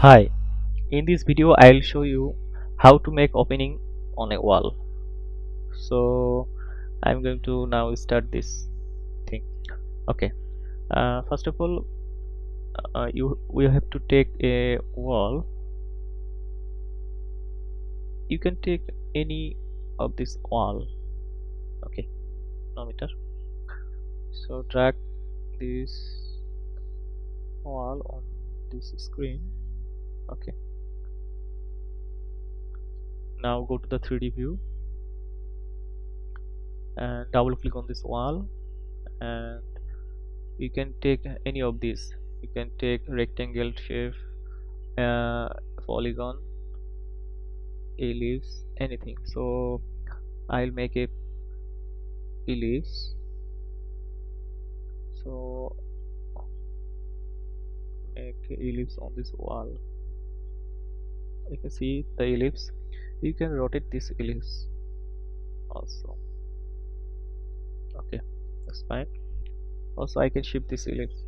Hi, in this video I'll show you how to make opening on a wall. So I'm going to now start this thing. Okay. First of all, you we have to take a wall. You can take any of this wall. Okay, no matter. So drag this wall on this screen. Okay. Now go to the 3D view and double click on this wall, and you can take any of these. You can take rectangle shape, uh, polygon, ellipse, anything. So I'll make a ellipse. So make a ellipse on this wall. You can see the ellipse. You can rotate this ellipse also. Okay, that's fine. Also I can shift this ellipse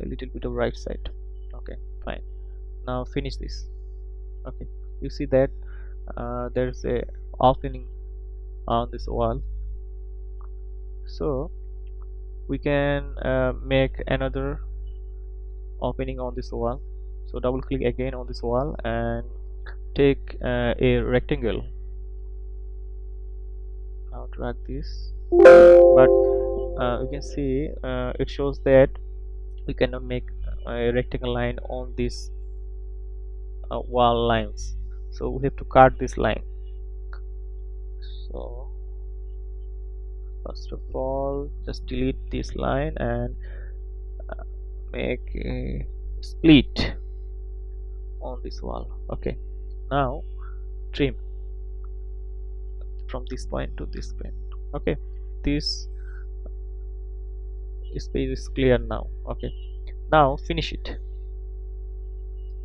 a little bit of right side. Okay, fine. Now finish this. Okay, you see that there's a opening on this wall. So we can make another opening on this wall. So double click again on this wall and take a rectangle. Now drag this, but you can see it shows that we cannot make a rectangle line on this wall lines, so we have to cut this line. So first of all, just delete this line and make a split on this wall. Okay, now trim from this point to this point. Okay, this space is clear now. Okay, now finish it.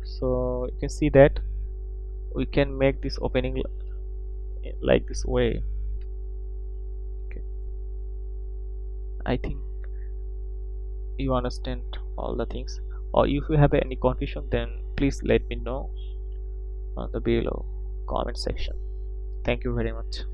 So you can see that we can make this opening like this way. Okay, I think you understand all the things, or if you have any confusion, then please let me know on the below comment section. Thank you very much.